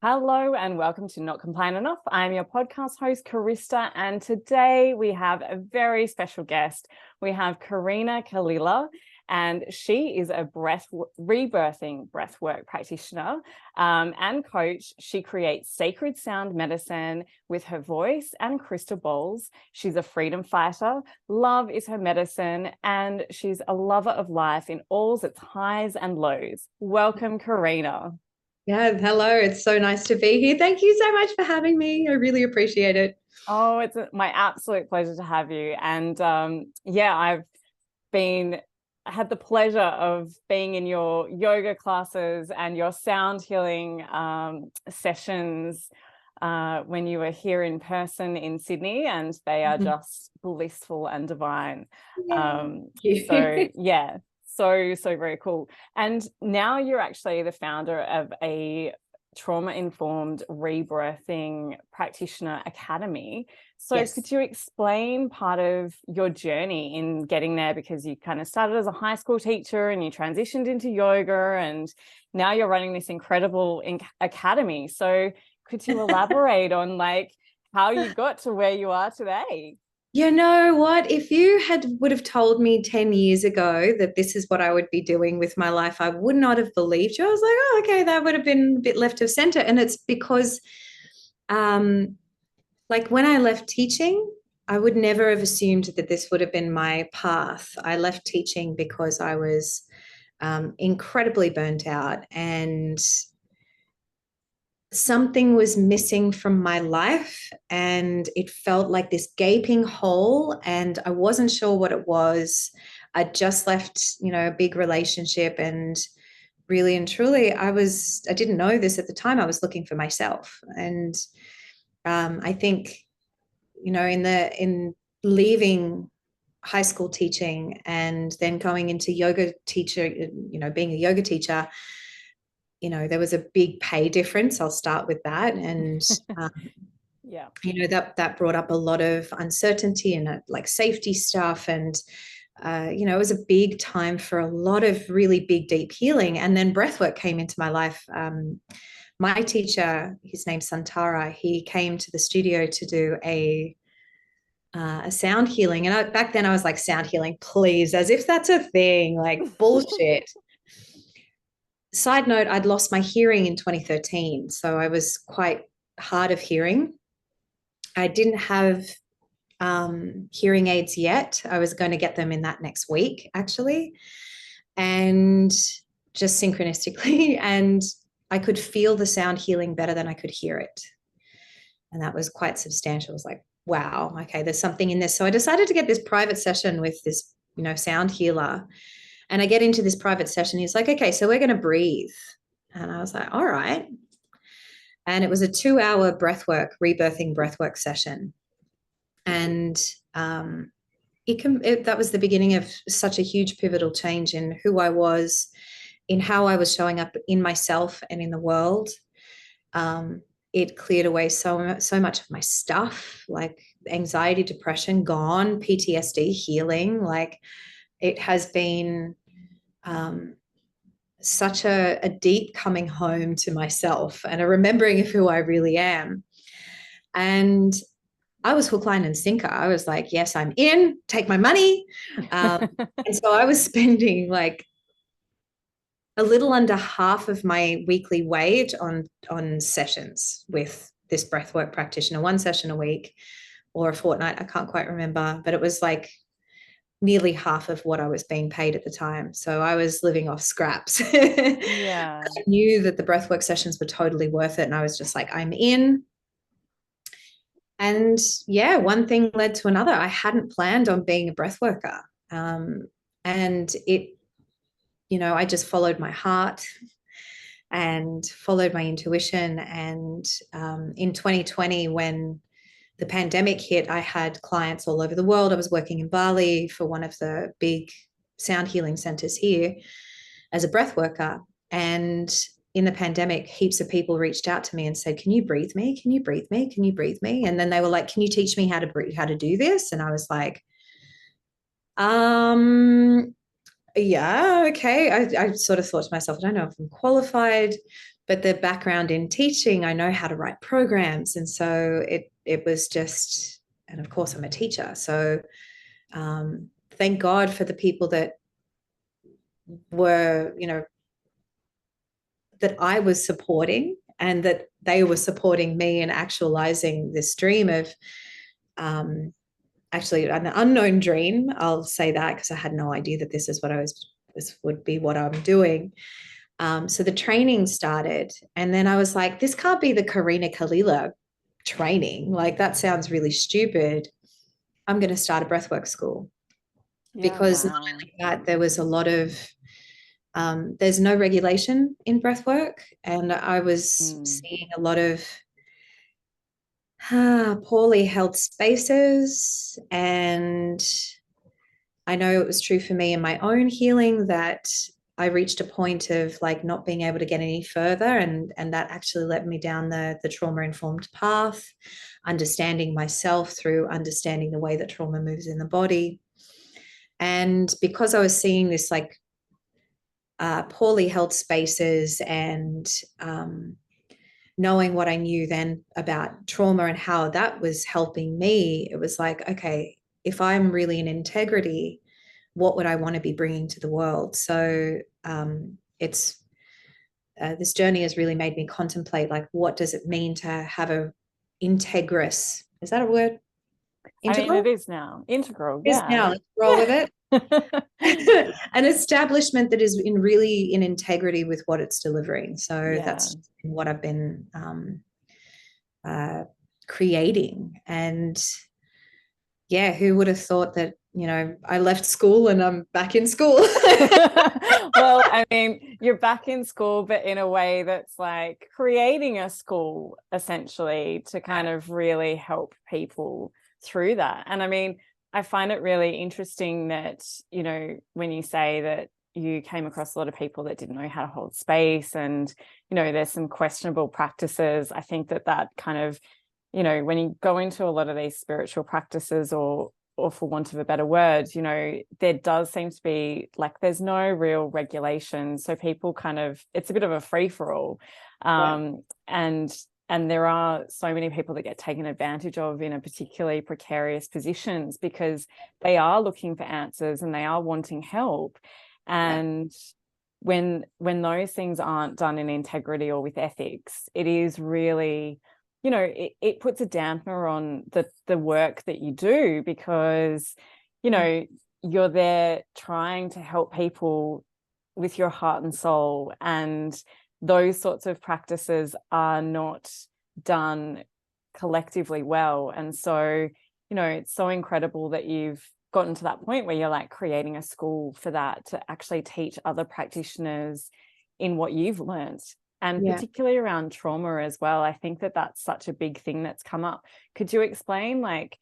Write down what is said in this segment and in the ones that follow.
Hello and welcome to Not Complain Enough. I'm your podcast host, Karista, and today we have a very special guest. We have Karina Kalilah, and she is a rebirthing breathwork practitioner and coach. She creates sacred sound medicine with her voice and crystal balls. She's a freedom fighter. Love is her medicine, and she's a lover of life in all its highs and lows. Welcome, Karina. Yeah, hello. It's so nice to be here. Thank you so much for having me. I really appreciate it. Oh, it's my absolute pleasure to have you. And I've had the pleasure of being in your yoga classes and your sound healing sessions when you were here in person in Sydney, and they are just blissful and divine. So very cool. And now you're actually the founder of a trauma-informed rebirthing practitioner academy. So Yes. could you explain part of your journey in getting there? Because you kind of started as a high school teacher and you transitioned into yoga, and now you're running this incredible academy. So could you elaborate on how you got to where you are today? You know what? If you would have told me 10 years ago that this is what I would be doing with my life, I would not have believed you. I was like, oh, okay, that would have been a bit left of center. And it's because when I left teaching, I would never have assumed that this would have been my path. I left teaching because I was incredibly burnt out, and something was missing from my life, and it felt like this gaping hole, and I wasn't sure what it was. I just left, a big relationship, and really and truly, I didn't know this at the time. I was looking for myself. And I think, in leaving high school teaching and then going into yoga teacher, being a yoga teacher, there was a big pay difference. I'll start with that. And, Yeah. that brought up a lot of uncertainty and safety stuff. And, it was a big time for a lot of really big, deep healing. And then breathwork came into my life. My teacher, his name's Santara, he came to the studio to do a sound healing. And back then I was like, sound healing, please, as if that's a thing, like bullshit. Side note, I'd lost my hearing in 2013, so I was quite hard of hearing. I didn't have hearing aids yet. I was going to get them in that next week, actually, and just synchronistically. And I could feel the sound healing better than I could hear it. And that was quite substantial. I was like, wow, okay, there's something in this. So I decided to get this private session with this, sound healer. And I get into this private session. He's like, okay, so we're going to breathe. And I was like, all right. And it was a 2-hour rebirthing breathwork session. And that was the beginning of such a huge pivotal change in who I was, in how I was showing up in myself and in the world. It cleared away so much of my stuff, like anxiety, depression, gone, PTSD healing. Like, it has been such a deep coming home to myself and a remembering of who I really am. And I was hook, line, and sinker. I was like, yes, I'm in, take my money. And so I was spending like a little under half of my weekly wage on sessions with this breathwork practitioner, one session a week or a fortnight. I can't quite remember, but it was like nearly half of what I was being paid at the time. So I was living off scraps. Yeah. I knew that the breathwork sessions were totally worth it. And I was just like, I'm in. And yeah, one thing led to another. I hadn't planned on being a breath worker. And I just followed my heart and followed my intuition. And in 2020, when the pandemic hit, I had clients all over the world. I was working in Bali for one of the big sound healing centers here as a breath worker. And in the pandemic, heaps of people reached out to me and said, can you breathe me? Can you breathe me? Can you breathe me? And then they were like, can you teach me how to breathe, how to do this? And I was like, Yeah, okay. I sort of thought to myself, I don't know if I'm qualified, but the background in teaching, I know how to write programs. And so it was just, and of course I'm a teacher. So thank God for the people that were, that I was supporting, and that they were supporting me in actualizing this dream of actually an unknown dream. I'll say that because I had no idea that this would be what I'm doing. So the training started, and then I was like, this can't be the Karina Kalilah training. Like, that sounds really stupid. I'm going to start a breathwork school. Yeah, Because not wow. only that, there was a lot of there's no regulation in breathwork, and I was seeing a lot of poorly held spaces. And I know it was true for me in my own healing that I reached a point of like not being able to get any further, and that actually led me down the trauma-informed path, understanding myself through understanding the way that trauma moves in the body. And because I was seeing this like poorly held spaces, and knowing what I knew then about trauma and how that was helping me, it was like, okay, if I'm really in integrity, what would I want to be bringing to the world? So it's this journey has really made me contemplate, like, what does it mean to have a integrous, is that a word? Integral? I mean, it is now integral. It is Yeah. now. Let's roll with it. An establishment that is really in integrity with what it's delivering. So that's what I've been creating. And yeah, who would have thought that, I left school and I'm back in school. Well, I mean, you're back in school, but in a way that's like creating a school essentially to kind of really help people through that. And I mean, I find it really interesting that, when you say that you came across a lot of people that didn't know how to hold space, and, there's some questionable practices. I think that kind of, when you go into a lot of these spiritual practices, or for want of a better word, there does seem to be like, there's no real regulation. So people kind of, it's a bit of a free for all. And there are so many people that get taken advantage of in a particularly precarious positions because they are looking for answers and they are wanting help. And when those things aren't done in integrity or with ethics, it is really, it puts a dampener on the work that you do, because, you're there trying to help people with your heart and soul, and those sorts of practices are not done collectively well. And so, it's so incredible that you've gotten to that point where you're like creating a school for that, to actually teach other practitioners in what you've learned. And particularly around trauma as well. I think that that's such a big thing that's come up. Could you explain, like,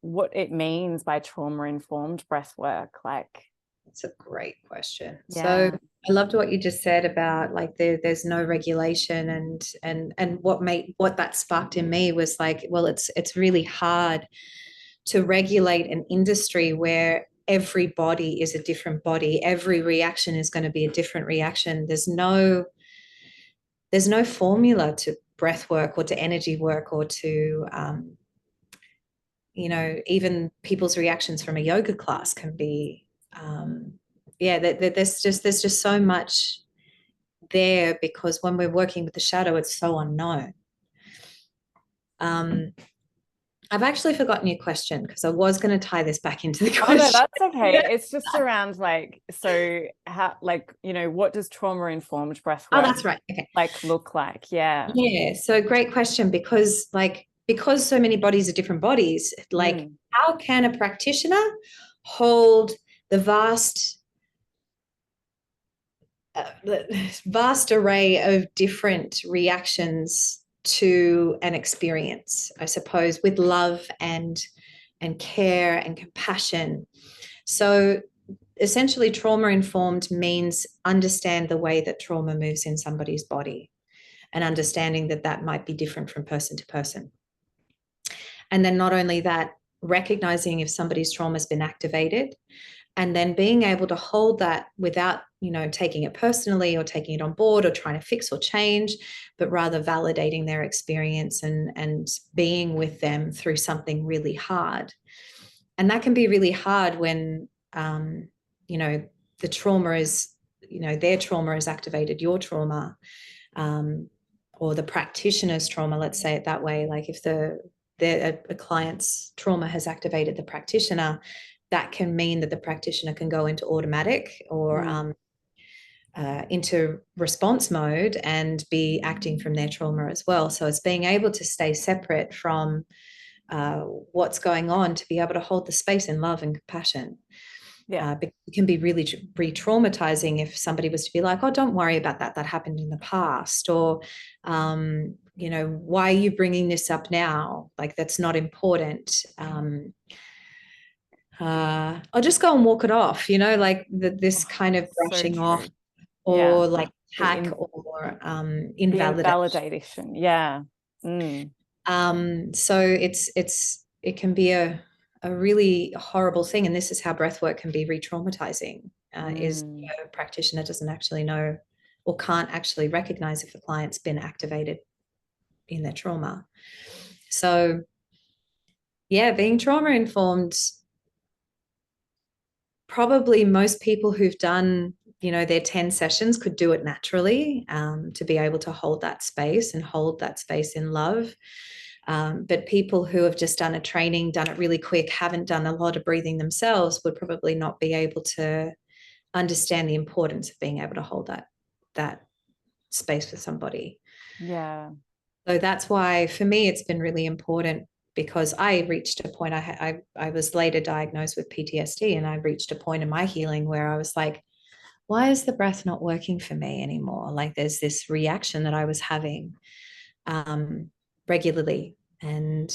what it means by trauma-informed breath work? Like, it's a great question. Yeah. So I loved what you just said about like there's no regulation, and what that sparked in me was like, well, it's really hard to regulate an industry where every body is a different body. Every reaction is going to be a different reaction. There's no formula to breath work or to energy work or to even people's reactions from a yoga class can be there's just so much there, because when we're working with the shadow, it's so unknown. I've actually forgotten your question, because I was going to tie this back into the question. Oh, no, that's okay. It's just around like, so how, like, what does trauma-informed breath work that's right. Okay. like look like? Yeah. So great question, because so many bodies are different bodies, like how can a practitioner hold the vast array of different reactions to an experience, I suppose, with love and care and compassion. So essentially, trauma-informed means understand the way that trauma moves in somebody's body, and understanding that might be different from person to person. And then not only that, recognizing if somebody's trauma has been activated, And then being able to hold that without, taking it personally or taking it on board or trying to fix or change, but rather validating their experience and being with them through something really hard. And that can be really hard when, the trauma is, their trauma has activated your trauma, or the practitioner's trauma, let's say it that way. Like if a client's trauma has activated the practitioner, that can mean that the practitioner can go into automatic or into response mode and be acting from their trauma as well. So it's being able to stay separate from what's going on, to be able to hold the space in love and compassion. It can be really re-traumatizing if somebody was to be like, oh, don't worry about that. That happened in the past. Or, why are you bringing this up now? Like, that's not important. I'll just go and walk it off, like this kind of brushing off, or like hack or invalidation. Yeah. So it can be a really horrible thing. And this is how breathwork can be re-traumatizing, is a practitioner doesn't actually know or can't actually recognize if a client's been activated in their trauma. So yeah, being trauma informed, probably most people who've done, their 10 sessions could do it naturally, to be able to hold that space and hold that space in love. But people who have just done a training, done it really quick, haven't done a lot of breathing themselves, would probably not be able to understand the importance of being able to hold that space with somebody. Yeah. So that's why for me it's been really important, because I reached a point, I was later diagnosed with PTSD, and I reached a point in my healing where I was like, why is the breath not working for me anymore? Like there's this reaction that I was having regularly, and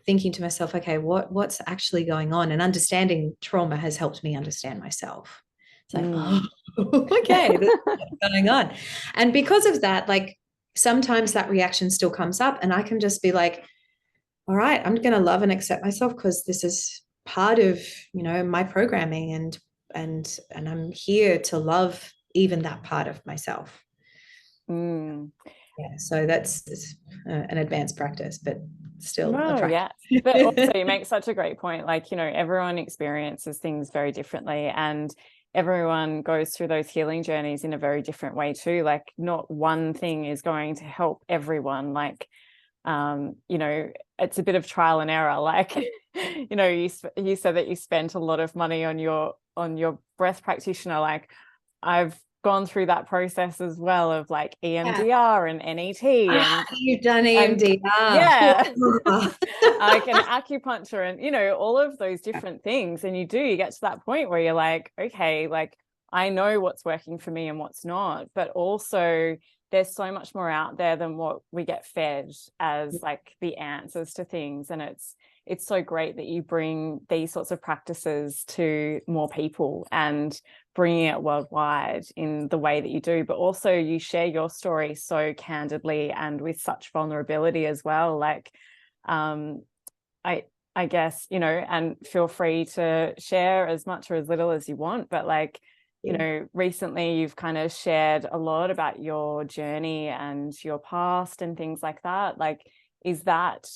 thinking to myself, okay, what's actually going on? And understanding trauma has helped me understand myself. It's like, oh, okay, this is what's going on. And because of that, like sometimes that reaction still comes up, and I can just be like, all right, I'm going to love and accept myself, because this is part of, my programming, and I'm here to love even that part of myself. Yeah, so that's an advanced practice, but still a practice. Yeah. But also you make such a great point. Like, everyone experiences things very differently, and everyone goes through those healing journeys in a very different way too. Like not one thing is going to help everyone. Like, it's a bit of trial and error. Like, you said that you spent a lot of money on your breath practitioner. Like I've gone through that process as well, of like EMDR and NET. And you've done EMDR. Yeah. Like an acupuncture and, all of those different things. And you get to that point where you're like, okay, like I know what's working for me and what's not, but also there's so much more out there than what we get fed as like the answers to things. And it's so great that you bring these sorts of practices to more people and bringing it worldwide in the way that you do, but also you share your story so candidly and with such vulnerability as well. Like, I guess, and feel free to share as much or as little as you want, but like, recently you've kind of shared a lot about your journey and your past and things like that. Like, is that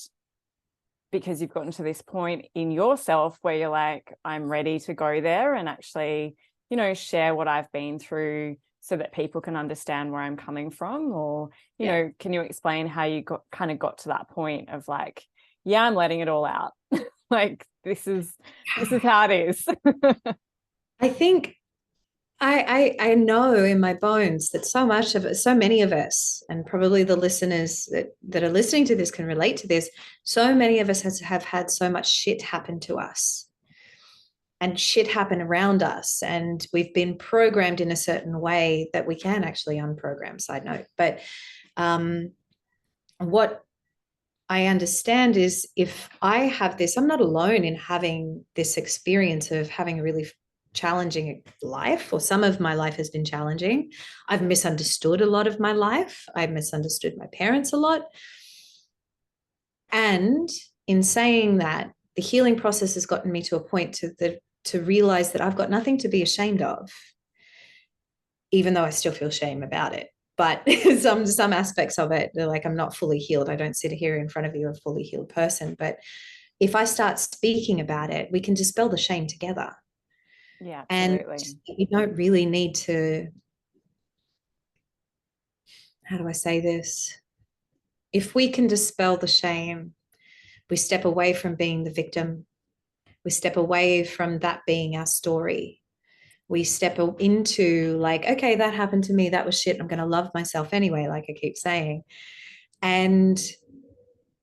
because you've gotten to this point in yourself where you're like, I'm ready to go there and actually, share what I've been through so that people can understand where I'm coming from? Or, can you explain how you got to that point of like, yeah, I'm letting it all out. Like, this is how it is. I think I know in my bones that so many of us, and probably the listeners that are listening to this can relate to this. So many of us have had so much shit happen to us, and shit happen around us, and we've been programmed in a certain way that we can actually unprogram, side note. But what I understand is, if I have this, I'm not alone in having this experience of having a really challenging life, or some of my life has been challenging. I've misunderstood a lot of my life. I've misunderstood my parents a lot. And in saying that, the healing process has gotten me to a point to realize that I've got nothing to be ashamed of, even though I still feel shame about it. But some aspects of it, they're like, I'm not fully healed. I don't sit here in front of you a fully healed person. But if I start speaking about it, we can dispel the shame together. Yeah, And absolutely. you don't really need to, how do I say this? If we can dispel the shame, we step away from being the victim. We step away from that being our story. We step into like, okay, that happened to me. That was shit. I'm going to love myself anyway, like I keep saying. And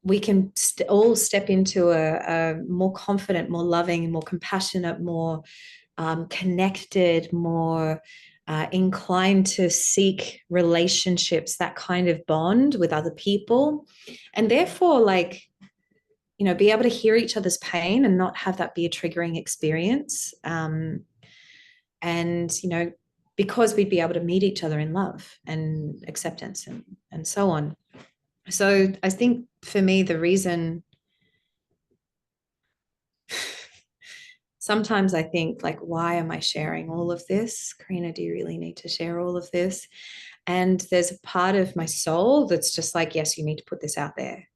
we can all step into a more confident, more loving, more compassionate, more connected, more inclined to seek relationships, that kind of bond with other people. And therefore, like, be able to hear each other's pain and not have that be a triggering experience. And, because we'd be able to meet each other in love and acceptance and so on. So I think for me, the reason sometimes I think like, why am I sharing all of this? Karina, do you really need to share all of this? And there's a part of my soul that's just like, yes, you need to put this out there.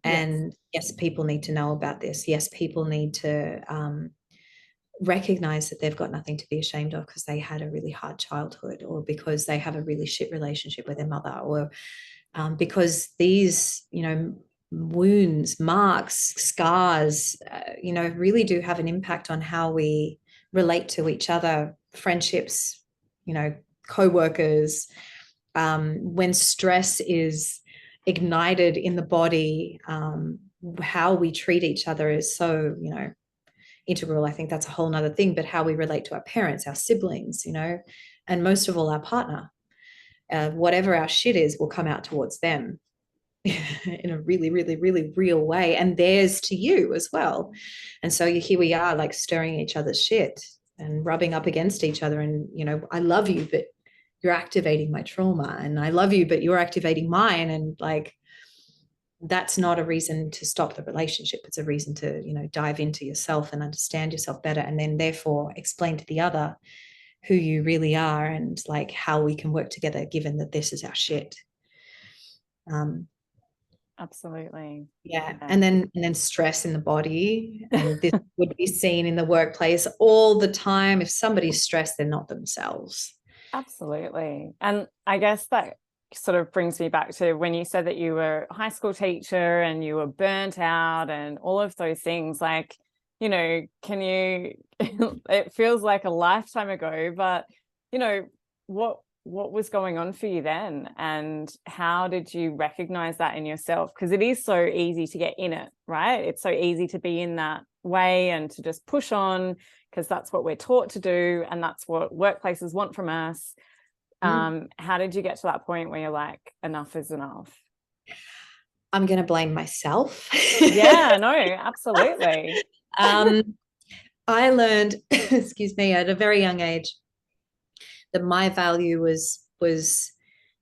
And yes, people need to know about this. Yes, people need to recognize that they've got nothing to be ashamed of because they had a really hard childhood, or because they have a really shit relationship with their mother, or because these, wounds, marks, scars, really do have an impact on how we relate to each other, friendships, co-workers. When stress is ignited in the body, how we treat each other is so, integral. I think that's a whole nother thing, but how we relate to our parents, our siblings, and most of all, our partner. Whatever our shit is will come out towards them in a really, really, really real way, and theirs to you as well. And so here we are, like stirring each other's shit and rubbing up against each other. And, I love you, but you're activating my trauma, and I love you, but you're activating mine. And like, that's not a reason to stop the relationship. It's a reason to, dive into yourself and understand yourself better, and then therefore explain to the other who you really are and like how we can work together, given that this is our shit. Absolutely. Yeah. And then stress in the body, and this would be seen in the workplace all the time. If somebody's stressed, they're not themselves. Absolutely. And I guess that sort of brings me back to when you said that you were a high school teacher and you were burnt out and all of those things. Like, can you it feels like a lifetime ago, but what was going on for you then, and how did you recognize that in yourself? Because it is so easy to get in it, right? It's so easy to be in that way and to just push on because that's what we're taught to do, and that's what workplaces want from us. How did you get to that point where you're like, enough is enough? I'm going to blame myself. Yeah, no, absolutely. I learned, excuse me, at a very young age that my value was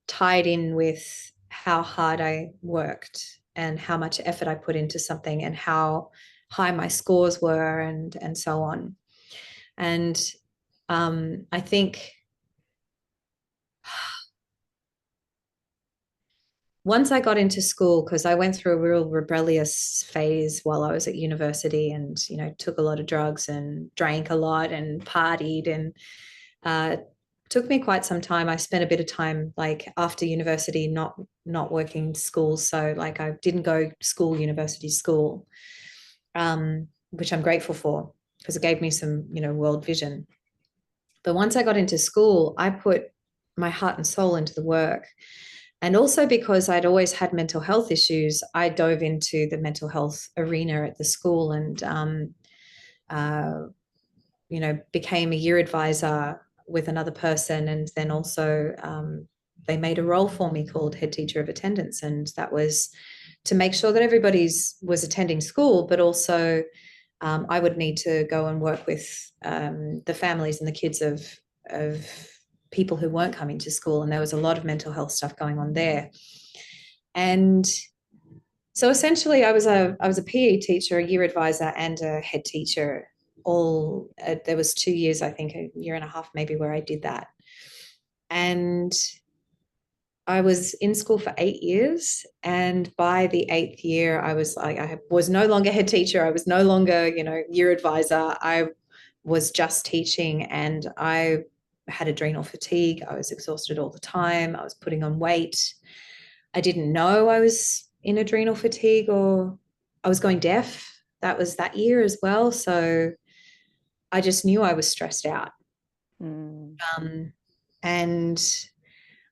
tied in with how hard I worked and how much effort I put into something and how high my scores were and so on. And I think once I got into school, because I went through a real rebellious phase while I was at university, and took a lot of drugs and drank a lot and partied, and took me quite some time. I spent a bit of time like after university not working schools, so like I didn't go university school, which I'm grateful for because it gave me some world vision. But once I got into school, I put my heart and soul into the work. And also because I'd always had mental health issues, I dove into the mental health arena at the school and, became a year advisor with another person. And then also they made a role for me called head teacher of attendance. And that was to make sure that was attending school, but also I would need to go and work with the families and the kids of people who weren't coming to school. And there was a lot of mental health stuff going on there. And so essentially I was a PE teacher, a year advisor, and a head teacher there was 2 years, I think a year and a half maybe, where I did that. And I was in school for 8 years. And by the 8th year, I was no longer head teacher. I was no longer, year advisor. I was just teaching, and I had adrenal fatigue. I was exhausted all the time. I was putting on weight. I didn't know I was in adrenal fatigue, or I was going deaf. That was that year as well. So I just knew I was stressed out. And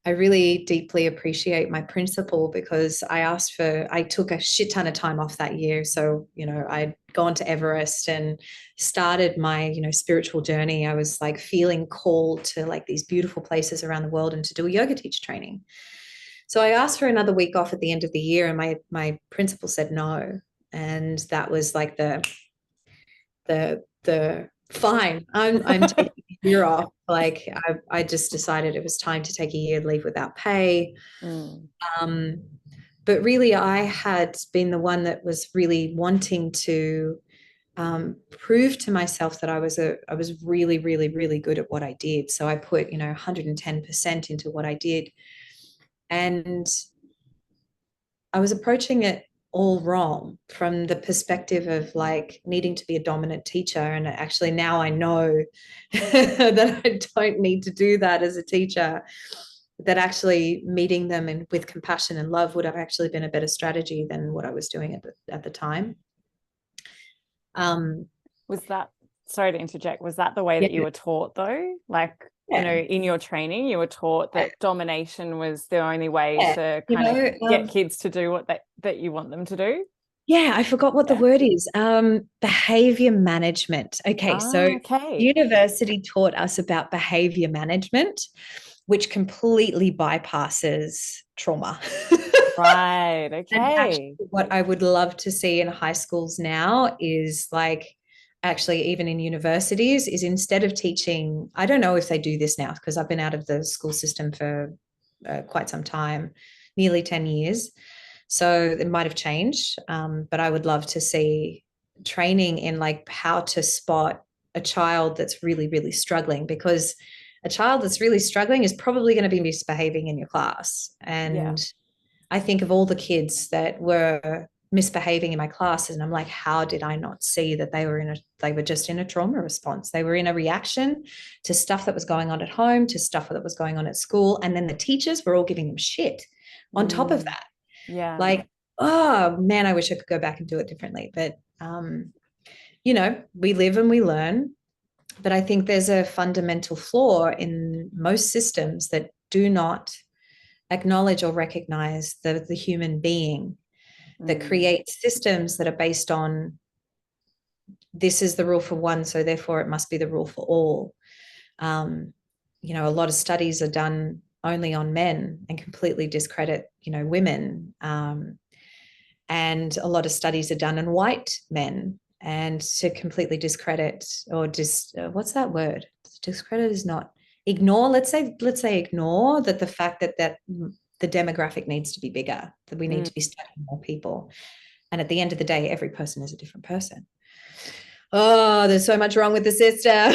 I really deeply appreciate my principal, because I took a shit ton of time off that year. So, I'd gone to Everest and started my, spiritual journey. I was like feeling called to like these beautiful places around the world and to do a yoga teacher training. So I asked for another week off at the end of the year, and my principal said no. And that was like the fine, I'm taking a year off. Like I just decided it was time to take a year leave without pay. But really, I had been the one that was really wanting to prove to myself that I was really, really, really good at what I did. So I put 110% into what I did, and I was approaching it all wrong from the perspective of like needing to be a dominant teacher. And actually now I know that I don't need to do that as a teacher, that actually meeting them with compassion and love would have actually been a better strategy than what I was doing at the time. Was that, sorry to interject, was that the way that you were taught though? Like, in your training, you were taught that domination was the only way to kind of get kids to do what that you want them to do? Yeah, I forgot what the word is. Behavior management. Okay, so university taught us about behavior management, which completely bypasses trauma. Right, okay. And actually, what I would love to see in high schools now is like, actually even in universities, is instead of teaching, I don't know if they do this now because I've been out of the school system for quite some time, nearly 10 years. So it might have changed, but I would love to see training in like how to spot a child that's really, really struggling, because a child that's really struggling is probably going to be misbehaving in your class. And I think of all the kids that were misbehaving in my classes, and I'm like, how did I not see that they were just in a trauma response? They were in a reaction to stuff that was going on at home, to stuff that was going on at school. And then the teachers were all giving them shit on top of that. Yeah. Like, oh man, I wish I could go back and do it differently. But, we live and we learn. But I think there's a fundamental flaw in most systems that do not acknowledge or recognize the human being, that create systems that are based on, this is the rule for one, so therefore it must be the rule for all. A lot of studies are done only on men and completely discredit, women. And a lot of studies are done on white men and to completely discredit or what's that word? Discredit is not ignore. Let's say ignore that the fact that the demographic needs to be bigger, that we need to be studying more people. And at the end of the day, every person is a different person. Oh, there's so much wrong with the system.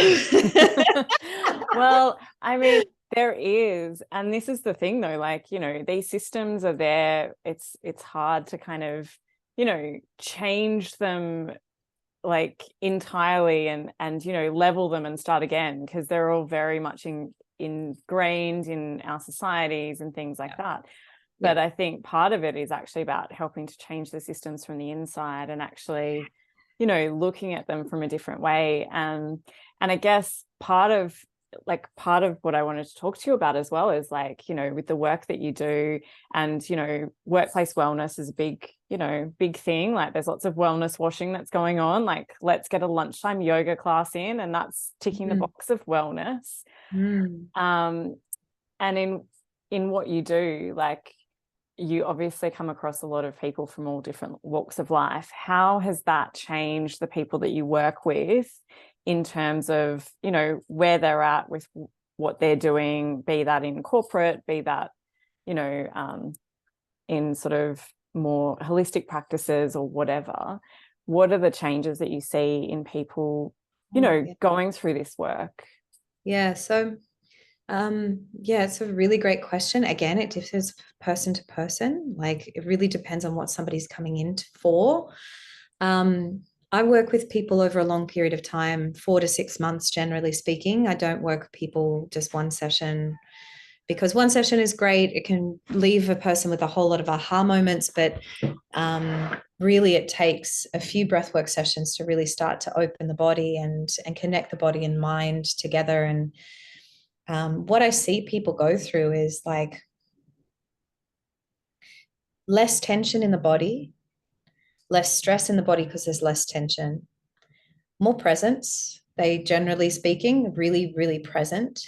Well, I mean, there is. And this is the thing though, like, these systems are there. It's hard to kind of, change them like entirely and level them and start again, because they're all very much ingrained in our societies and things like that. But I think part of it is actually about helping to change the systems from the inside and actually, looking at them from a different way. And I guess part of what I wanted to talk to you about as well is like, with the work that you do and, workplace wellness is a big thing. Like there's lots of wellness washing that's going on. Like let's get a lunchtime yoga class in, and that's ticking the box of wellness. And in what you do, like you obviously come across a lot of people from all different walks of life. How has that changed the people that you work with in terms of, where they're at with what they're doing, be that in corporate, be that, in sort of more holistic practices or whatever? What are the changes that you see in people going through this work? Yeah. So, it's a really great question. Again, it differs person to person. Like, it really depends on what somebody's coming in for. I work with people over a long period of time, 4 to 6 months, generally speaking. I don't work with people just one session, because one session is great. It can leave a person with a whole lot of aha moments, but really it takes a few breathwork sessions to really start to open the body and connect the body and mind together. And what I see people go through is like less tension in the body, less stress in the body because there's less tension, more presence. They, generally speaking, really, really present.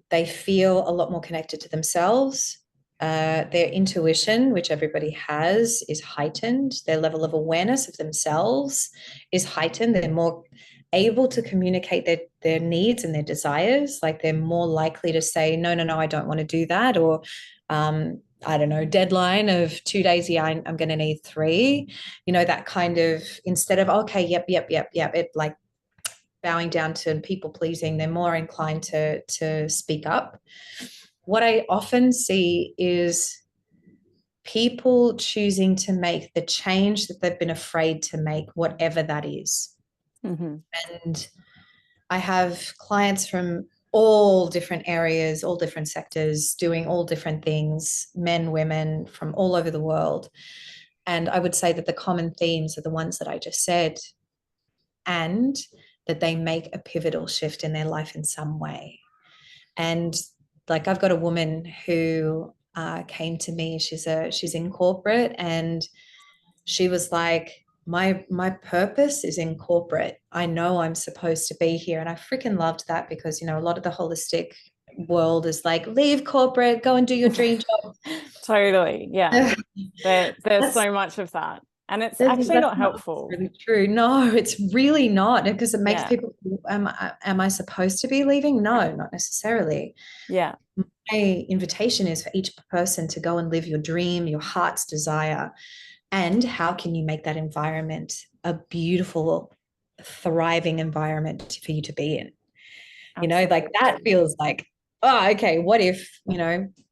They feel a lot more connected to themselves. Their intuition, which everybody has, is heightened. Their level of awareness of themselves is heightened. They're more able to communicate their needs and their desires. Like, they're more likely to say, no, I don't want to do that. Or, I don't know, deadline of 2 days. Yeah, I'm going to need 3, that kind of, instead of, okay, yep. It like bowing down to people pleasing, they're more inclined to speak up. What I often see is people choosing to make the change that they've been afraid to make, whatever that is. Mm-hmm. And I have clients from all different areas, all different sectors, doing all different things, men, women, from all over the world. And I would say that the common themes are the ones that I just said, and that they make a pivotal shift in their life in some way. And like, I've got a woman who came to me. She's in corporate, and she was like, my purpose is in corporate. I know I'm supposed to be here. And I freaking loved that, because, a lot of the holistic world is like, leave corporate, go and do your dream job. Totally. Yeah. There's so much of that. And it's actually not helpful. Really true. No, it's really not, because it makes people, am I supposed to be leaving? No, not necessarily. Yeah. My invitation is for each person to go and live your dream, your heart's desire. And how can you make that environment a beautiful, thriving environment for you to be in? Absolutely. Like, that feels like, oh, okay, what if,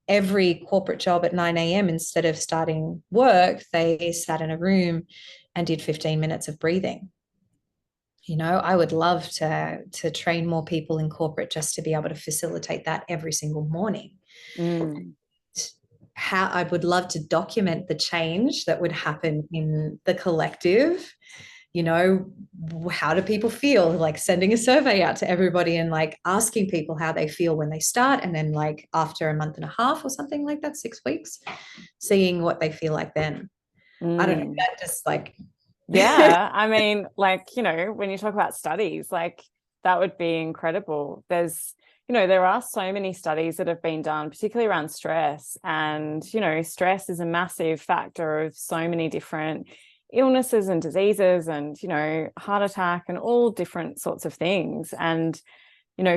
every corporate job at 9 a.m., instead of starting work, they sat in a room and did 15 minutes of breathing. I would love to train more people in corporate just to be able to facilitate that every single morning. How I would love to document the change that would happen in the collective. How do people feel? Like, sending a survey out to everybody and like asking people how they feel when they start, and then like after a month and a half or something like that, 6 weeks, seeing what they feel like then. I don't know, that just like yeah, I mean, like, when you talk about studies, like, that would be incredible. There are so many studies that have been done, particularly around stress. And, stress is a massive factor of so many different illnesses and diseases and, heart attack and all different sorts of things. And,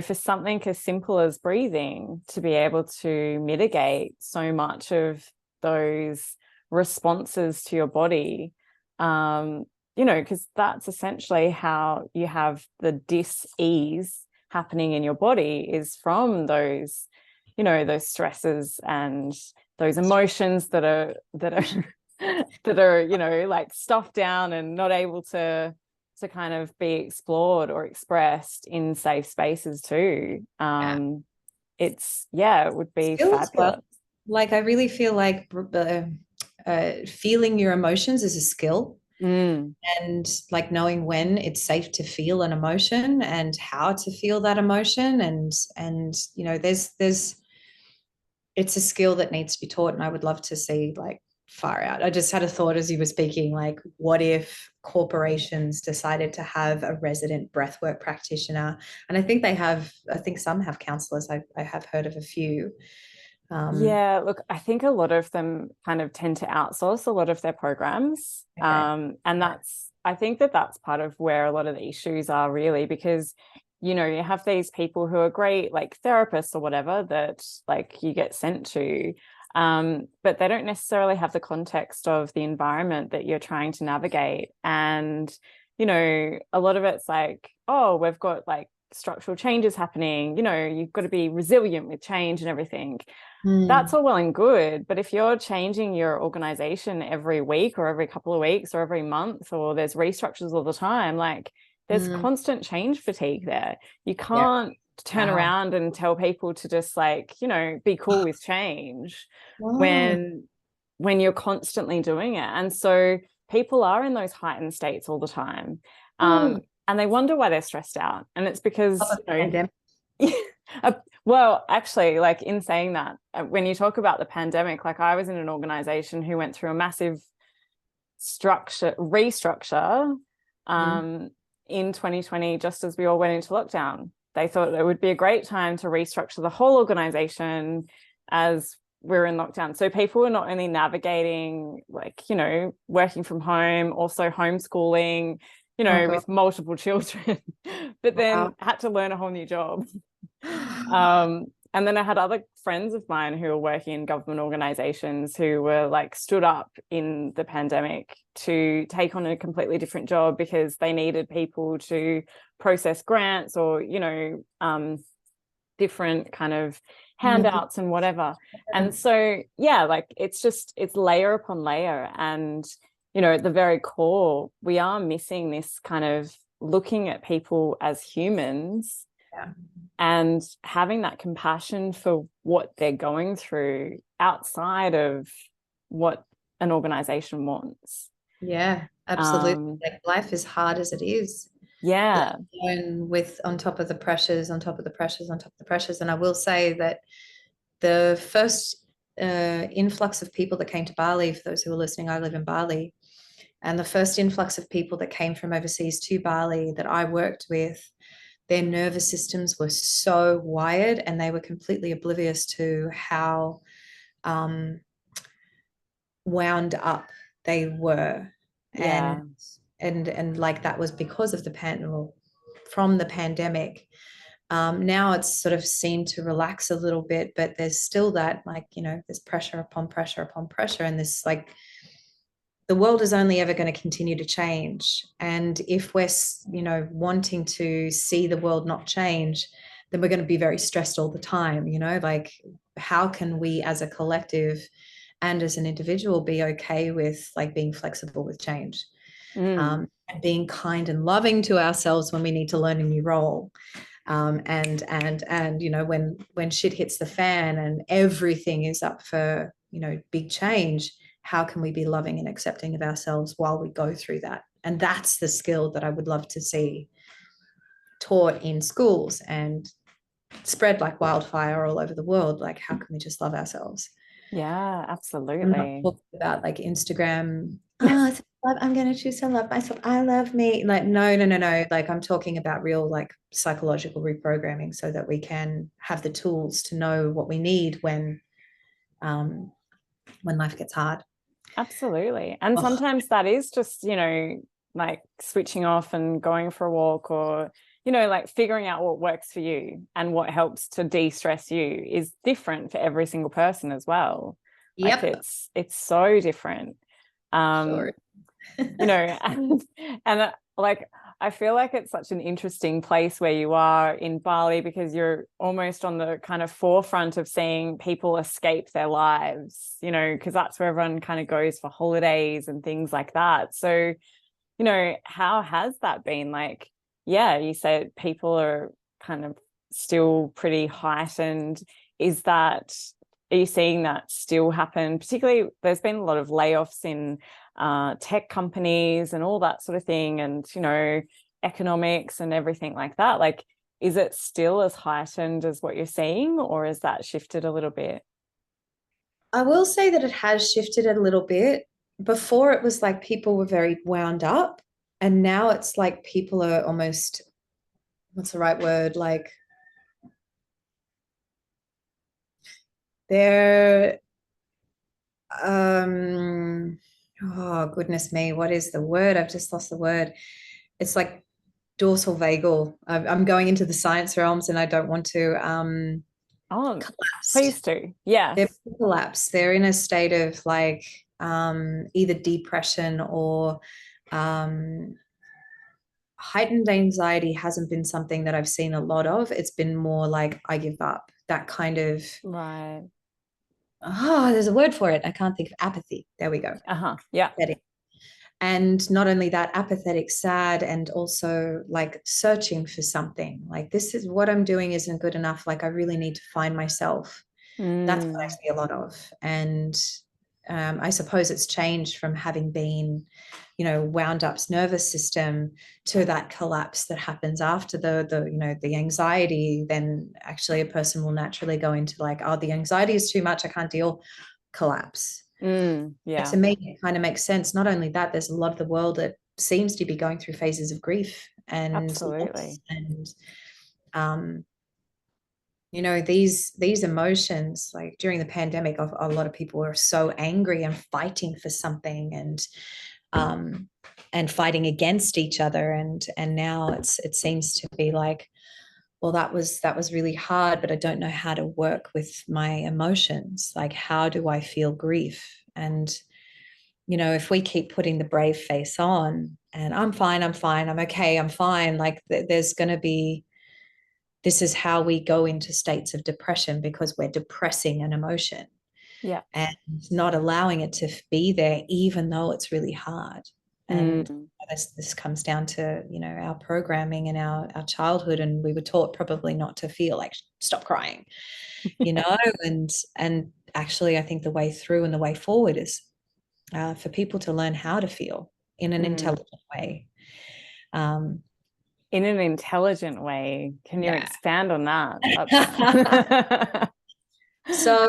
for something as simple as breathing to be able to mitigate so much of those responses to your body, because that's essentially how you have the dis-ease happening in your body, is from those stresses and those emotions that are like stuffed down and not able to kind of be explored or expressed in safe spaces too. It would be fabulous. Well, like, I really feel like feeling your emotions is a skill. And like, knowing when it's safe to feel an emotion and how to feel that emotion, and there's it's a skill that needs to be taught. And I would love to see, like, far out, I just had a thought as you were speaking, like, what if corporations decided to have a resident breathwork practitioner? And I think some have counselors. I have heard of a few. Yeah, look, I think a lot of them kind of tend to outsource a lot of their programs. And I think that's part of where a lot of the issues are, really, because, you have these people who are great, like therapists or whatever, that like you get sent to, but they don't necessarily have the context of the environment that you're trying to navigate. And, you know, a lot of it's like, oh, we've got like structural changes happening, you know, you've got to be resilient with change and everything. That's all well and good, but if you're changing your organization every week or every couple of weeks or every month, or there's restructures all the time, like there's constant change fatigue there. You can't turn around and tell people to just like, you know, be cool with change when you're constantly doing it. And so people are in those heightened states all the time. And they wonder why they're stressed out. And it's because, you know, well, actually, like in saying that, when you talk about the pandemic, like I was in an organization who went through a massive restructure in 2020, just as we all went into lockdown. They thought it would be a great time to restructure the whole organization as we're in lockdown. So people were not only navigating, like, you know, working from home, also homeschooling, you know, with multiple children, but then had to learn a whole new job. And then I had other friends of mine who were working in government organizations who were like stood up in the pandemic to take on a completely different job because they needed people to process grants or, you know, different kind of handouts and whatever. And so, yeah, like it's layer upon layer. And, you know, at the very core, we are missing this kind of looking at people as humans and having that compassion for what they're going through outside of what an organization wants. Yeah, absolutely. Like life is hard as it is. Yeah. And with on top of the pressures, on top of the pressures, on top of the pressures. And I will say that the first influx of people that came to Bali, for those who are listening, I live in Bali. And the first influx of people that came from overseas to Bali that I worked with, their nervous systems were so wired and they were completely oblivious to how wound up they were. And like that was because of from the pandemic. Now it's sort of seemed to relax a little bit, but there's still that, like, you know, there's pressure upon pressure upon pressure. And this, like, the world is only ever going to continue to change. And if we're, you know, wanting to see the world not change, then we're going to be very stressed all the time, you know, like how can we as a collective and as an individual be okay with like being flexible with change and being kind and loving to ourselves when we need to learn a new role. And you know, when shit hits the fan and everything is up for, you know, big change, how can we be loving and accepting of ourselves while we go through that? And that's the skill that I would love to see taught in schools and spread like wildfire all over the world. Like, how can we just love ourselves? Yeah, absolutely. I'm not talking about like Instagram. I'm going to choose to love myself. I love me. Like, no. Like, I'm talking about real, like, psychological reprogramming so that we can have the tools to know what we need when life gets hard. Absolutely. And sometimes that is just, you know, like switching off and going for a walk, or, you know, like figuring out what works for you and what helps to de-stress you is different for every single person as well. Yep. Like it's so different. Sure. You know, and like I feel like it's such an interesting place where you are in Bali, because you're almost on the kind of forefront of seeing people escape their lives, you know, because that's where everyone kind of goes for holidays and things like that. So, you know, how has that been? Like, yeah, you said people are kind of still pretty heightened. Are you seeing that still happen? Particularly, there's been a lot of layoffs in tech companies and all that sort of thing, and, you know, economics and everything like that. Like, is it still as heightened as what you're seeing, or has that shifted a little bit? I will say that it has shifted a little bit. Before it was like people were very wound up, and now it's like people are almost, what's the right word? Like, they're oh goodness me, what is the word? I've just lost the word. It's like dorsal vagal. I'm going into the science realms and I don't want to collapse. Please do. Yeah. They're collapsed. They're in a state of like either depression or heightened anxiety hasn't been something that I've seen a lot of. It's been more like, I give up, that kind of, Right. oh, there's a word for it. I can't think of apathy. There we go. Yeah. And not only that, apathetic, sad, and also like searching for something. Like, this is what I'm doing isn't good enough. Like, I really need to find myself. That's what I see a lot of. And I suppose it's changed from having been, wound up nervous system to that collapse that happens after the anxiety. Then actually a person will naturally go into like, oh, the anxiety is too much, I can't deal, collapse. Yeah. But to me, it kind of makes sense. Not only that, there's a lot of the world that seems to be going through phases of grief and Absolutely. loss, and these emotions, like during the pandemic, a lot of people were so angry and fighting for something, and fighting against each other, and now it seems to be like, well, that was really hard, but I don't know how to work with my emotions. Like, how do I feel grief? And if we keep putting the brave face on and I'm fine, I'm okay, I'm fine, like there's going to be, this is how we go into states of depression, because we're depressing an emotion, Yeah. and not allowing it to be there, even though it's really hard. And this comes down to, our programming and our childhood. And we were taught probably not to feel, like, stop crying, and actually, I think the way through and the way forward is for people to learn how to feel in an intelligent way. In an intelligent way. Can you expand on that? So,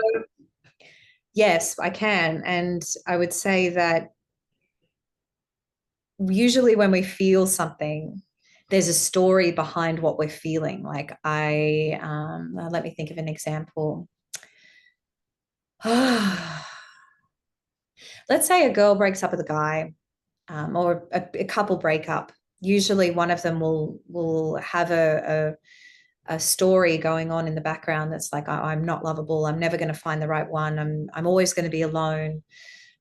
yes, I can. And I would say that usually when we feel something, there's a story behind what we're feeling. Like, let me think of an example. Let's say a girl breaks up with a guy, or a couple break up. Usually one of them will have a story going on in the background that's like, I'm not lovable, I'm never going to find the right one, I'm always going to be alone.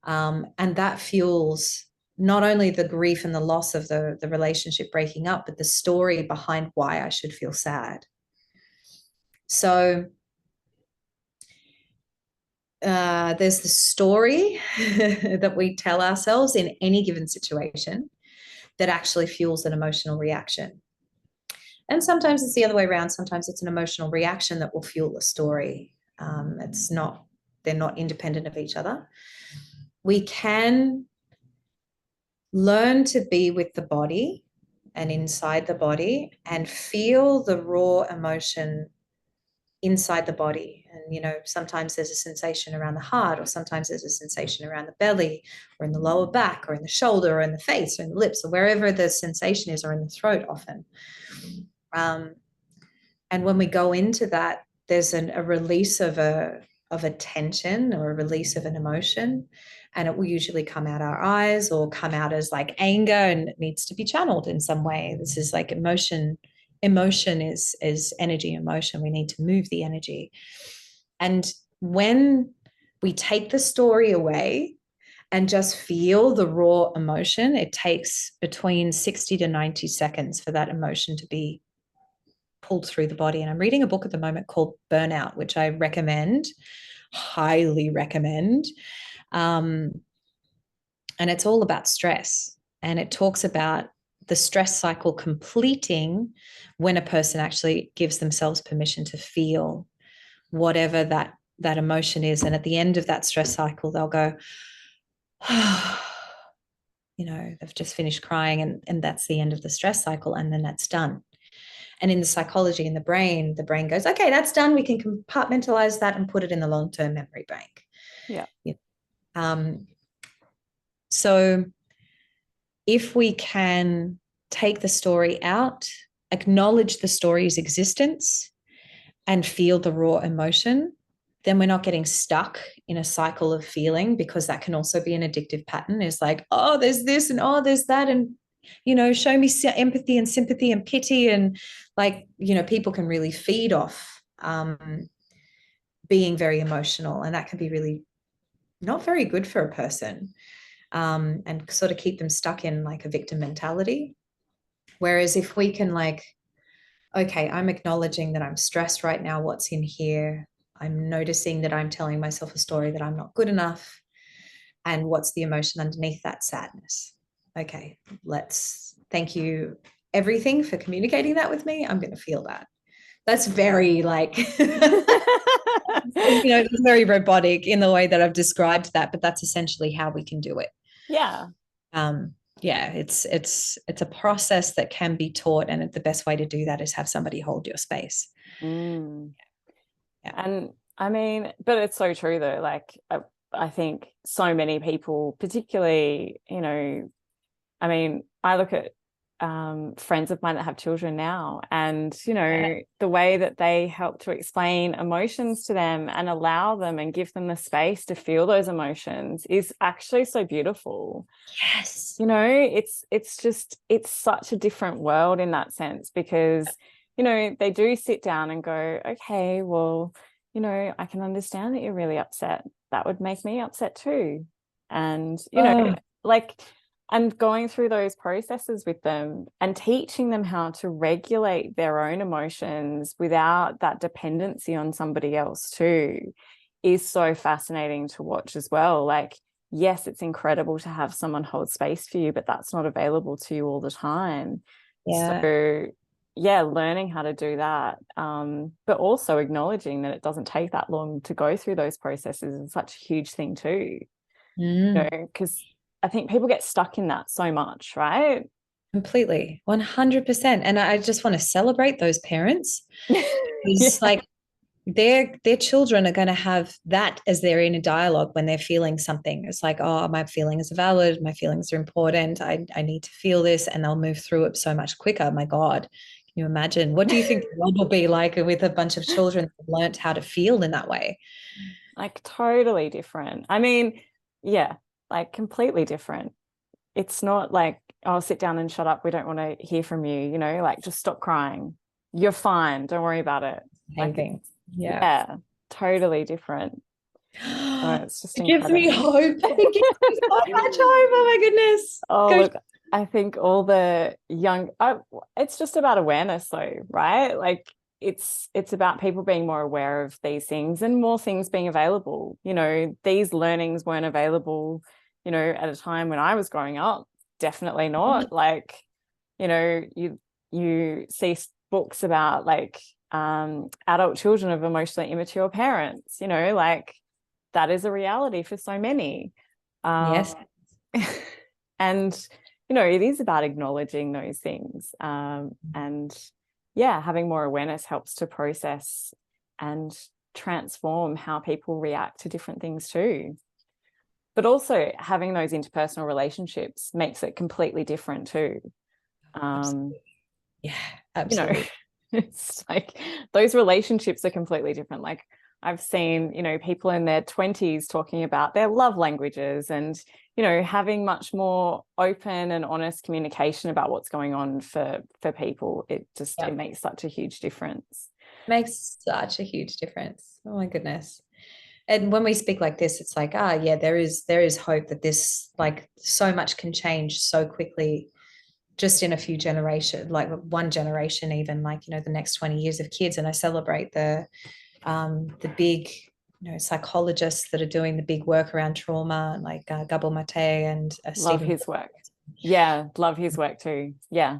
And that fuels not only the grief and the loss of the relationship breaking up, but the story behind why I should feel sad. So there's the story that we tell ourselves in any given situation that actually fuels an emotional reaction. And sometimes it's the other way around. Sometimes it's an emotional reaction that will fuel the story. They're not independent of each other. We can learn to be with the body and inside the body and feel the raw emotion inside the body. And, sometimes there's a sensation around the heart, or sometimes there's a sensation around the belly, or in the lower back, or in the shoulder, or in the face, or in the lips, or wherever the sensation is, or in the throat often. And when we go into that, there's a release of a tension, or a release of an emotion, and it will usually come out our eyes or come out as like anger, and it needs to be channeled in some way. This is like emotion. Emotion is energy. Emotion, we need to move the energy. And when we take the story away and just feel the raw emotion, it takes between 60 to 90 seconds for that emotion to be pulled through the body. And I'm reading a book at the moment called Burnout, which I recommend, highly recommend. And it's all about stress. And it talks about the stress cycle completing when a person actually gives themselves permission to feel whatever that emotion is. And at the end of that stress cycle, they'll go, they've just finished crying, and that's the end of the stress cycle, and then that's done. And in the psychology, in the brain goes, okay, that's done. We can compartmentalize that and put it in the long-term memory bank. Yeah. So if we can take the story out, acknowledge the story's existence, and feel the raw emotion, then we're not getting stuck in a cycle of feeling, because that can also be an addictive pattern. Is like, oh, there's this, and oh, there's that, and show me empathy and sympathy and pity, and people can really feed off being very emotional, and that can be really not very good for a person, and sort of keep them stuck in like a victim mentality. Whereas if we can like, okay, I'm acknowledging that I'm stressed right now, what's in here? I'm noticing that I'm telling myself a story that I'm not good enough. And what's the emotion underneath that? Sadness. Okay, thank you everything for communicating that with me. I'm going to feel that. That's very like, it's very robotic in the way that I've described that, but that's essentially how we can do it. Yeah. Yeah, it's a process that can be taught, and the best way to do that is have somebody hold your space. Mm. Yeah. And I mean, but it's so true though. Like, I think so many people, particularly, I mean, I look at friends of mine that have children now, and the way that they help to explain emotions to them and allow them and give them the space to feel those emotions is actually so beautiful. Yes. It's such a different world in that sense, because they do sit down and go, okay, well, I can understand that you're really upset. That would make me upset too. And like, and going through those processes with them and teaching them how to regulate their own emotions without that dependency on somebody else too is so fascinating to watch as well. Like, yes, it's incredible to have someone hold space for you, but that's not available to you all the time. Yeah. So yeah, learning how to do that, but also acknowledging that it doesn't take that long to go through those processes is such a huge thing too. Because I think people get stuck in that so much, right? Completely, 100%. And I just want to celebrate those parents. It's like their children are going to have that as their inner dialogue when they're feeling something. It's like, oh, my feelings are valid, my feelings are important, I need to feel this, and they'll move through it so much quicker. My God, can you imagine? What do you think the world will be like with a bunch of children that have learned how to feel in that way? Like totally different. I mean, yeah, like completely different. It's not like, oh, sit down and shut up, we don't want to hear from you, like just stop crying, you're fine, don't worry about it. Same Like, thing. yeah, totally different. So it's just It gives me incredible. hope. It gives me so much hope. Oh my goodness. Oh, Go. look, I think all the young, it's just about awareness though, right? Like, it's about people being more aware of these things and more things being available. These learnings weren't available, at a time when I was growing up. Definitely not. Like, you see books about like adult children of emotionally immature parents, like that is a reality for so many. Yes. And it is about acknowledging those things, and yeah, having more awareness helps to process and transform how people react to different things too. But also having those interpersonal relationships makes it completely different too. Absolutely. Yeah, absolutely. It's like those relationships are completely different. Like, I've seen, people in their 20s talking about their love languages and, having much more open and honest communication about what's going on for people. It makes such a huge difference. Makes such a huge difference. Oh my goodness. And when we speak like this, it's like, yeah, there is hope that this, like, so much can change so quickly just in a few generations, like one generation, even, like, the next 20 years of kids. And I celebrate the big, psychologists that are doing the big work around trauma, like Gabor Mate and Love his work. Yeah, love his work too. Yeah.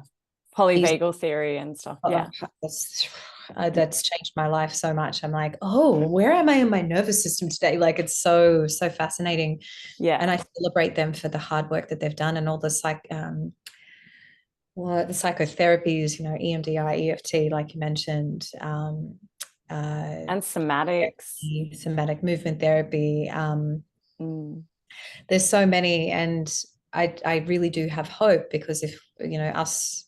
Polyvagal theory and stuff. Yeah. That's changed my life so much. I'm like, oh, where am I in my nervous system today? Like, it's so fascinating. Yeah. And I celebrate them for the hard work that they've done and all the the psychotherapies, EMDR, EFT, like you mentioned, and somatics, somatic movement therapy. There's so many, and I really do have hope, because if us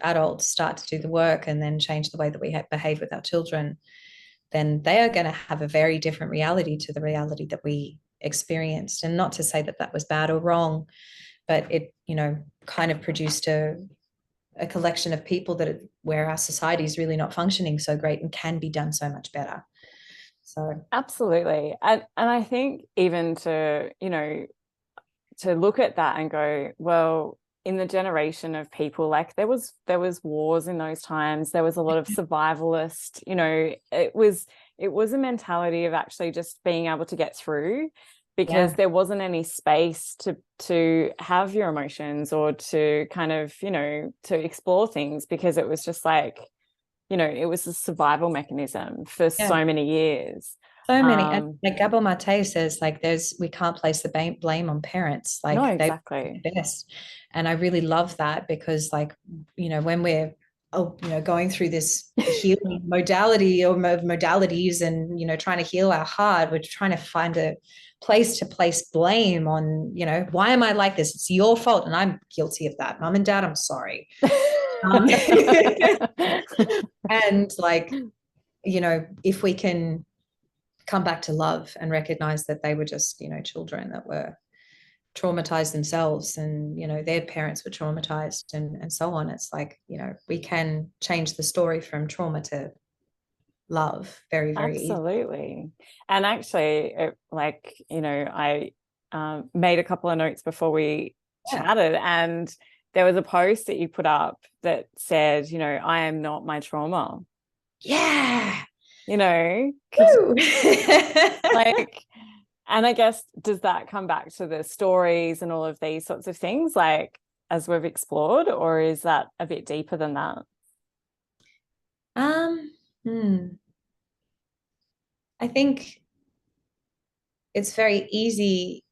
adults start to do the work and then change the way that we behave with our children, then they are going to have a very different reality to the reality that we experienced. And not to say that that was bad or wrong, but it kind of produced a collection of people where our society is really not functioning so great and can be done so much better. So absolutely. And I think even to to look at that and go, well, in the generation of people, like there was wars in those times. There was a lot of survivalist, you know, it was a mentality of actually just being able to get through, because there wasn't any space to have your emotions or to kind of, you know, to explore things, because it was just like, you know, it was a survival mechanism for so many years. So many, and like Gabor Mate says, like we can't place the blame on parents. Like no, exactly. they best. And I really love that, because like, you know, when we're going through this healing modality or modalities and, you know, trying to heal our heart, we're trying to find a place to place blame on, you know, why am I like this? It's your fault. And I'm guilty of that. Mom and dad, I'm sorry. And like, you know, if we can come back to love and recognize that they were just, you know, children that were traumatized themselves, and, you know, their parents were traumatized, and so on. It's like, you know, we can change the story from trauma to love very, very absolutely easily. And actually, like, you know, I made a couple of notes before we chatted, and there was a post that you put up that said, you know, I am not my trauma. You know, like, and I guess, does that come back to the stories and all of these sorts of things, like, as we've explored, or is that a bit deeper than that? I think it's very easy.